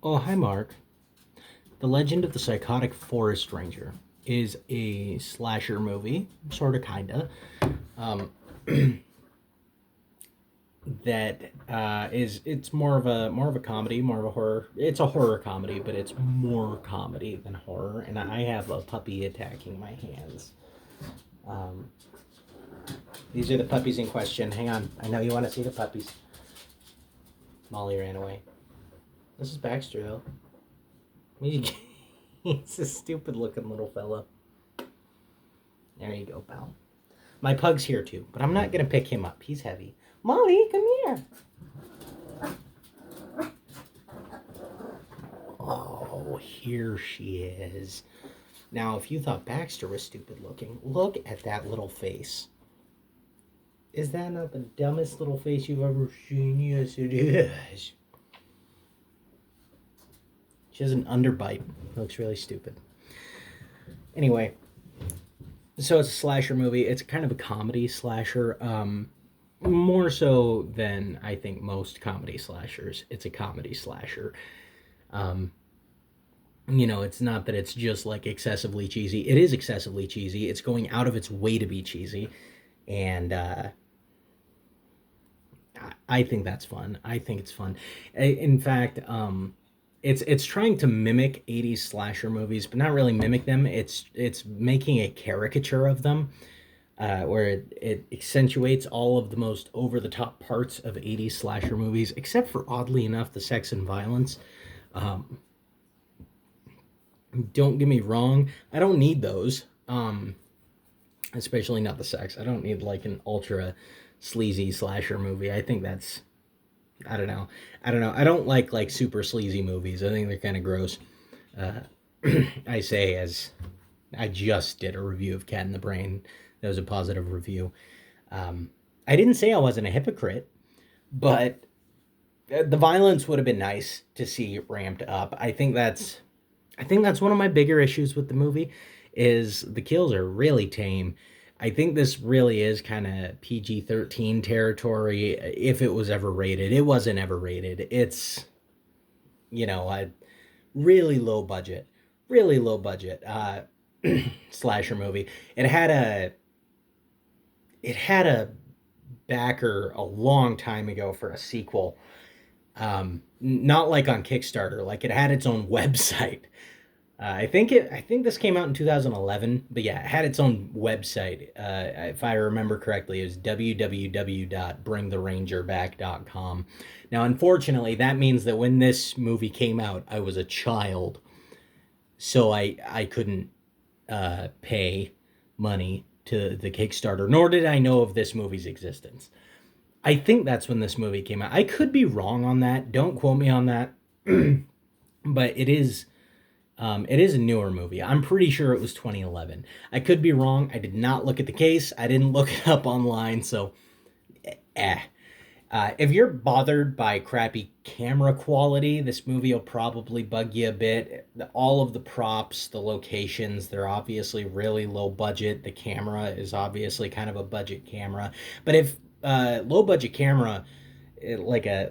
Oh, hi, Mark. The Legend of the Psychotic Forest Ranger is a slasher movie, sort of, kinda, um, that is it's more of a comedy, more of a horror. It's a horror comedy, but it's more comedy than horror. And I have a puppy attacking my hands. Um, these are the puppies in question. Hang on, I know you want to see the puppies. Molly ran away. This is Baxter, though. He's a stupid looking little fella. There you go, pal. My pug's here too, but I'm not gonna pick him up. He's heavy. Molly, come here. Oh, here she is. Now, if you thought Baxter was stupid looking, look at that little face. Is that not the dumbest little face you've ever seen? Yes, it is. She has an underbite. It looks really stupid. Anyway, so it's a slasher movie. It's kind of a comedy slasher. More so than I think most comedy slashers. It's a comedy slasher. Um, it's not that it's just like excessively cheesy. It is excessively cheesy. It's going out of its way to be cheesy, and I think that's fun. I think it's fun. In fact, it's trying to mimic '80s slasher movies, but not really mimic them. It's making a caricature of them, where it accentuates all of the most over the top parts of '80s slasher movies, except for oddly enough the sex and violence. Um, don't get me wrong, I don't need those. Especially not the sex. I don't need like an ultra sleazy slasher movie. I think that's I don't know. I don't know. I don't like super sleazy movies. I think they're kind of gross. Uh, I say as I just did a review of Cat in the Brain. That was a positive review. I didn't say I wasn't a hypocrite, but the violence would have been nice to see ramped up. I think that's one of my bigger issues with the movie is the kills are really tame. I think this really is kind of PG-13 territory if it was ever rated. It wasn't ever rated. It's, a really low budget, really low budget slasher movie. It had a backer a long time ago for a sequel. Not like on Kickstarter, like it had its own website. I think this came out in 2011, but yeah, it had its own website. If I remember correctly, it was www.bringtherangerback.com. Now, unfortunately, that means that when this movie came out, I was a child, so I couldn't pay money to the Kickstarter, nor did I know of this movie's existence. I think that's when this movie came out. I could be wrong on that. Don't quote me on that. But it is a newer movie. I'm pretty sure it was 2011. I could be wrong. I did not look at the case. I didn't look it up online. So, eh. If you're bothered by crappy camera quality, this movie will probably bug you a bit. All of the props, the locations, they're obviously really low budget. The camera is obviously kind of a budget camera. But if low budget camera, like a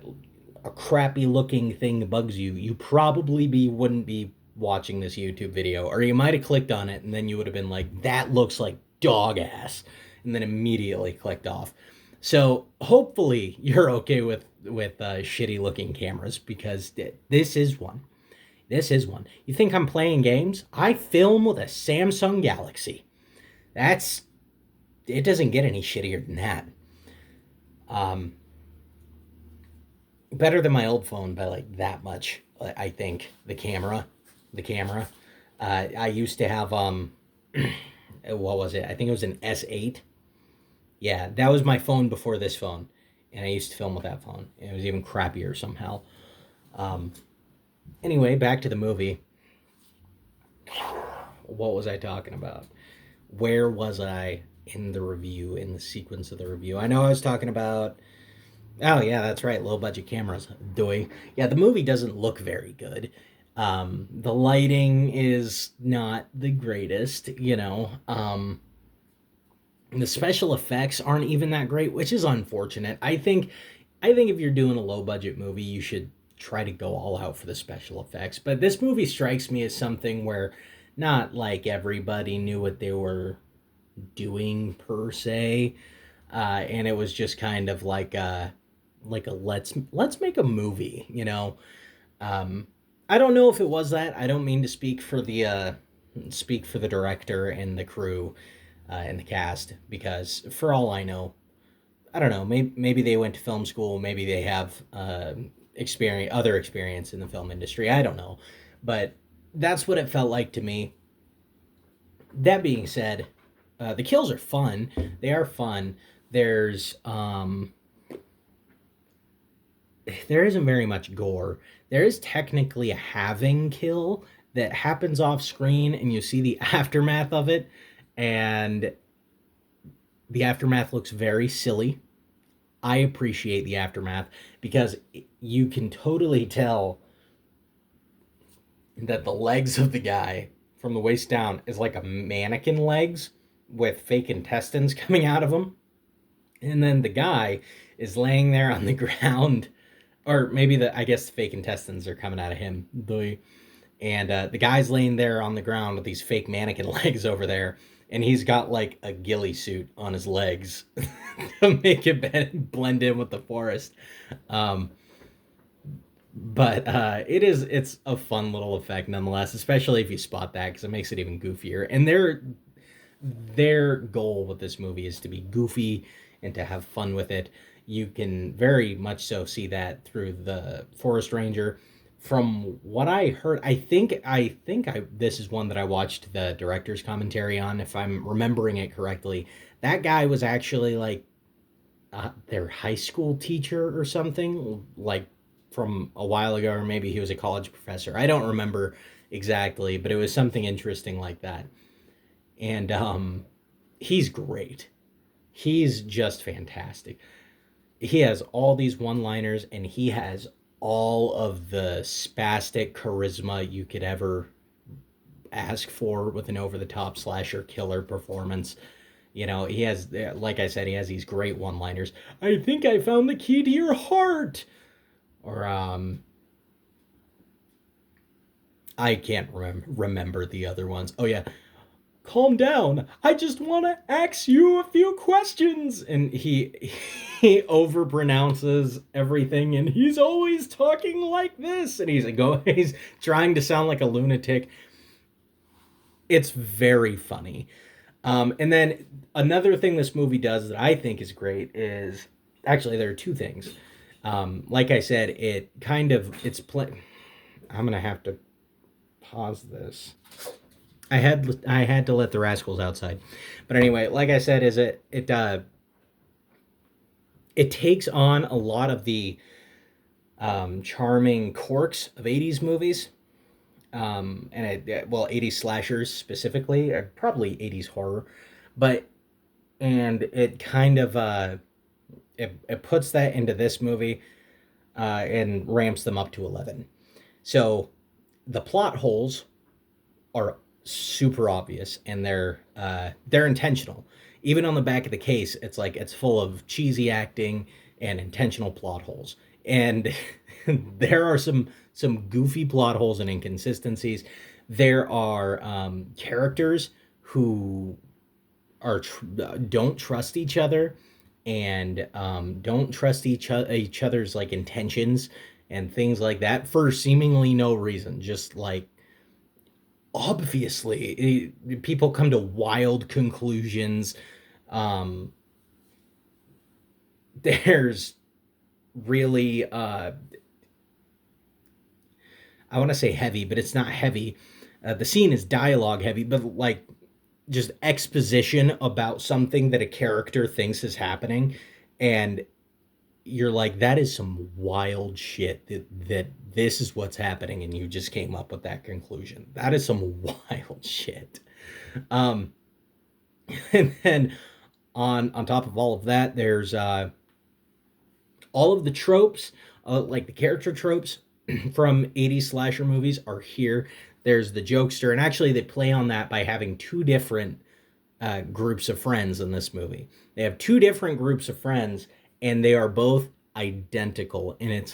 crappy looking thing bugs you, you probably wouldn't be watching this YouTube video, or you might have clicked on it and then you would have been like, "That looks like dog ass," and then immediately clicked off. So hopefully you're okay with shitty looking cameras because this is one. This is one. You think I'm playing games? I film with a Samsung Galaxy. That's it. Doesn't get any shittier than that. Um, Better than my old phone by like that much. I think the camera. I used to have what was it? I think it was an S8. Yeah, that was my phone before this phone, and I used to film with that phone. And it was even crappier somehow. Um, anyway, back to the movie. What was I talking about? Where was I in the review, in the sequence of the review? I know I was talking about. Oh yeah, that's right. Low budget cameras. Doing. Yeah, the movie doesn't look very good. The lighting is not the greatest. The special effects aren't even that great, which is unfortunate. I think if you're doing a low budget movie, you should try to go all out for the special effects. But this movie strikes me as something where not like everybody knew what they were doing per se, and it was just kind of like a let's make a movie, you know. Um, I don't know if it was that. I don't mean to speak for the director and the crew and the cast, because for all I know, I don't know. Maybe they went to film school. Maybe they have other experience in the film industry. I don't know, but that's what it felt like to me. That being said, the kills are fun. They are fun. There isn't very much gore. There is technically a halving kill that happens off screen, and you see the aftermath of it, and the aftermath looks very silly. I appreciate the aftermath because you can totally tell that the legs of the guy from the waist down is like a mannequin legs with fake intestines coming out of him. And then the guy is laying there on the ground, or maybe I guess the fake intestines are coming out of him. The guy's laying there on the ground with these fake mannequin legs over there, and he's got like a ghillie suit on his legs to make it blend in with the forest. Um, but it's a fun little effect nonetheless, especially if you spot that, because it makes it even goofier. And their goal with this movie is to be goofy and to have fun with it. You can very much so see that through the forest ranger. From what I heard, I think this is one that I watched the director's commentary on, if I'm remembering it correctly. That guy was actually like their high school teacher or something, like from a while ago, or maybe he was a college professor. I don't remember exactly, but it was something interesting like that. And he's great. He's just fantastic. He has all these one-liners, and he has all of the spastic charisma you could ever ask for with an over-the-top slasher killer performance. You know, he has, like I said, he has these great one-liners. I think I found the key to your heart. Or I can't remember the other ones. Oh yeah, calm down. I just want to ask you a few questions. And he overpronounces everything, and he's always talking like this, and he's trying to sound like a lunatic. It's very funny. And then another thing this movie does that I think is great is, actually there are two things. Like I said, I'm gonna have to pause this. I had to let the rascals outside, but anyway, like I said, is it takes on a lot of the charming quirks of '80s movies, well, '80s slashers specifically, probably '80s horror, but and it kind of it puts that into this movie, and ramps them up to 11. So the plot holes are super obvious, and they're intentional. Even on the back of the case, it's like it's full of cheesy acting and intentional plot holes. And there are some goofy plot holes and inconsistencies. There are characters who don't trust each other, and don't trust each other's like intentions and things like that for seemingly no reason. Just like obviously, people come to wild conclusions. Um, there's really I want to say heavy, but it's not heavy. The scene is dialogue heavy, but like just exposition about something that a character thinks is happening, and you're like, that is some wild shit, that this is what's happening, and you just came up with that conclusion. That is some wild shit. Um, and then on top of all of that, there's all of the tropes, like the character tropes from '80s slasher movies are here. There's the jokester, and actually they play on that by having two different groups of friends in this movie. They have two different groups of friends, and they are both identical, and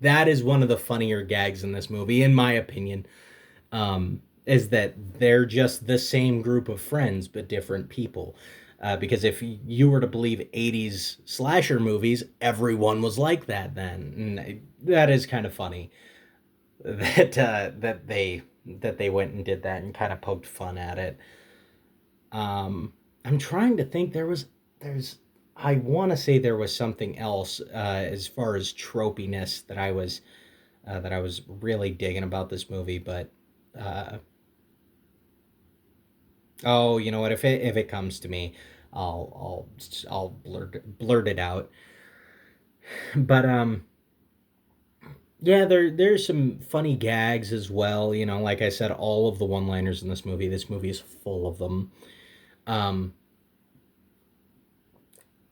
that is one of the funnier gags in this movie, in my opinion. Is that they're just the same group of friends but different people. Because if you were to believe 80s slasher movies, everyone was like that then. And that is kind of funny that they went and did that and kind of poked fun at it. I'm trying to think. There's I want to say there was something else as far as tropiness that I was really digging about this movie, but uh, oh, you know what? If it comes to me, I'll blurt it out. But yeah, there's some funny gags as well. You know, like I said, all of the one-liners in this movie. This movie is full of them. Um,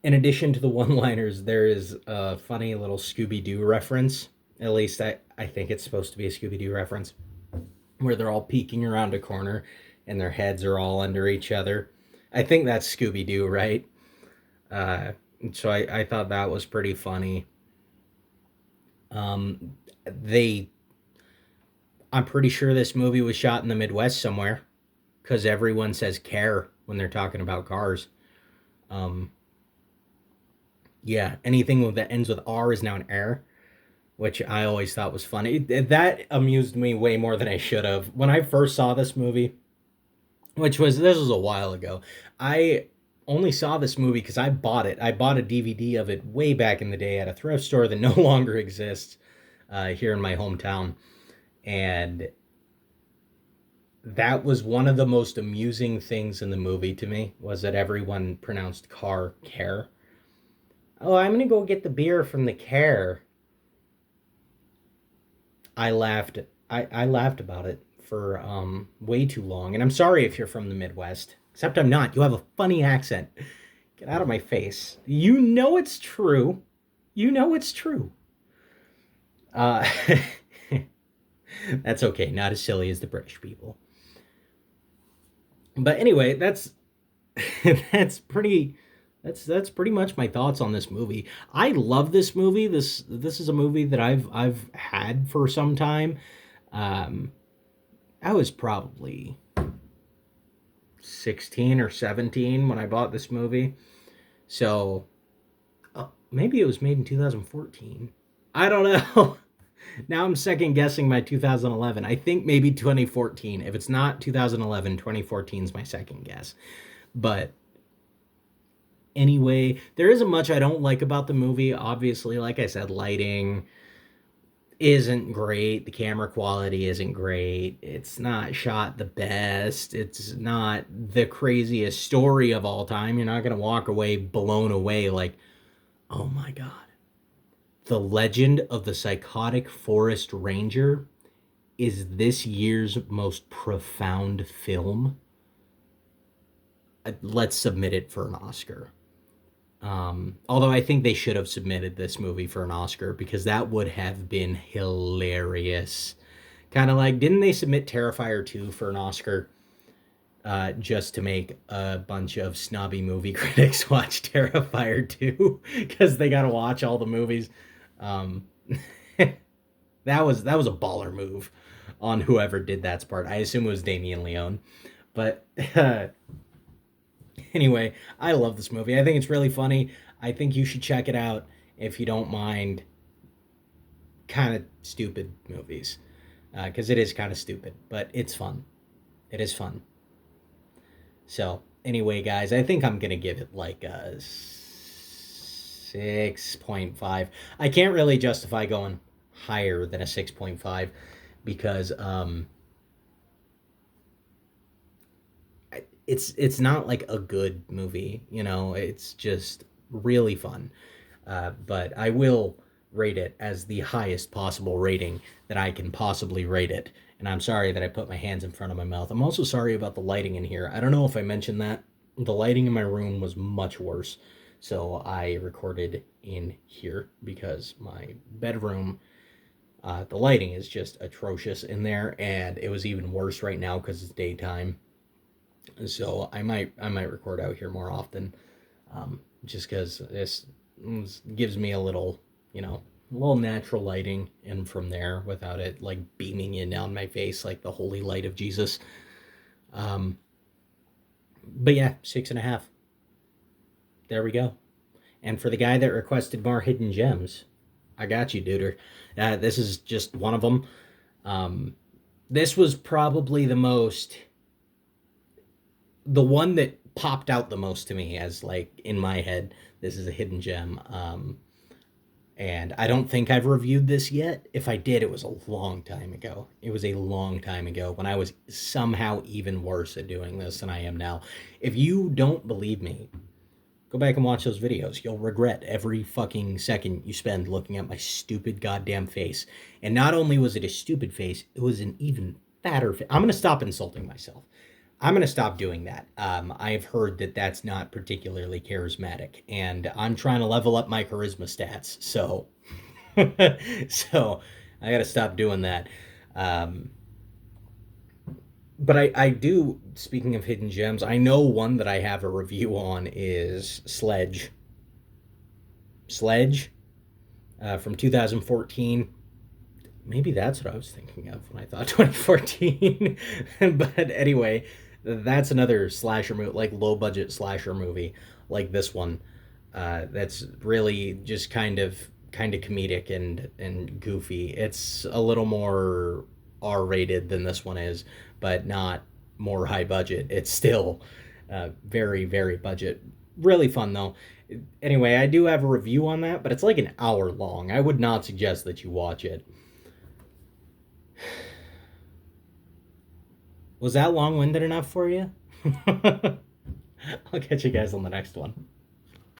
in addition to the one-liners, there is a funny little Scooby Doo reference. At least I think it's supposed to be a Scooby Doo reference, where they're all peeking around a corner and their heads are all under each other. I think that's Scooby Doo, right? Uh, so I thought that was pretty funny. Um, they, I'm pretty sure this movie was shot in the Midwest somewhere because everyone says care when they're talking about cars. Um, yeah, anything that ends with R is now an air, which I always thought was funny. That amused me way more than I should have. When I first saw this movie, this was a while ago. I only saw this movie because I bought it. I bought a DVD of it way back in the day at a thrift store that no longer exists here in my hometown, and that was one of the most amusing things in the movie to me was that everyone pronounced car care. Oh, I'm gonna go get the beer from the care. I laughed. I laughed about it for way too long, and I'm sorry if you're from the Midwest. Except I'm not. You have a funny accent. Get out of my face. You know it's true. You know it's true. Uh, that's okay. Not as silly as the British people. But anyway, that's pretty. That's pretty much my thoughts on this movie. I love this movie. This is a movie that I've had for some time. Um, I was probably 16 or 17 when I bought this movie. So maybe it was made in 2014. I don't know. Now I'm second guessing my 2011. I think maybe 2014. If it's not 2011, 2014 is my second guess. But anyway, there isn't much I don't like about the movie. Obviously, like I said, lighting isn't great. The camera quality isn't great. It's not shot the best. It's not the craziest story of all time. You're not going to walk away blown away like, oh my God. The Legend of the Psychotic Forest Ranger is this year's most profound film. Let's submit it for an Oscar. Although I think they should have submitted this movie for an Oscar because that would have been hilarious. Kind of like, didn't they submit Terrifier 2 for an Oscar just to make a bunch of snobby movie critics watch Terrifier 2 because they got to watch all the movies? Um, that was a baller move on whoever did that part. I assume it was Damien Leone. But anyway, I love this movie. I think it's really funny. I think you should check it out if you don't mind kind of stupid movies. Because it is kind of stupid, but it's fun. It is fun. So, anyway, guys, I think I'm going to give it like a 6.5. I can't really justify going higher than a 6.5 because it's not like a good movie, you know. It's just really fun. But I will rate it as the highest possible rating that I can possibly rate it. And I'm sorry that I put my hands in front of my mouth. I'm also sorry about the lighting in here. I don't know if I mentioned that. The lighting in my room was much worse. So I recorded in here because my bedroom, the lighting is just atrocious in there. And it was even worse right now because it's daytime. So I might record out here more often, just because this gives me a little you know, a little natural lighting in from there without it like beaming in down my face like the holy light of Jesus. Um, but yeah, 6.5. There we go. And for the guy that requested more hidden gems, I got you, duder. This is just one of them. Um, this was probably the one that popped out the most to me as like in my head. This is a hidden gem. And I don't think I've reviewed this yet. If I did, it was a long time ago. It was a long time ago when I was somehow even worse at doing this than I am now. If you don't believe me, go back and watch those videos. You'll regret every fucking second you spend looking at my stupid goddamn face. And not only was it a stupid face, it was an even fatter face. I'm going to stop insulting myself. I'm going to stop doing that. I've heard that that's not particularly charismatic, and I'm trying to level up my charisma stats. So, so I got to stop doing that. Um, but I do. Speaking of hidden gems, I know one that I have a review on is Sledge, from 2014. Maybe that's what I was thinking of when I thought 2014. But anyway, that's another slasher movie, like low budget slasher movie, like this one. That's really just kind of comedic and goofy. It's a little more R rated than this one is, but not more high budget. It's still very very budget. Really fun though. Anyway, I do have a review on that, but it's like an hour long. I would not suggest that you watch it. Was that long winded enough for you? I'll catch you guys on the next one.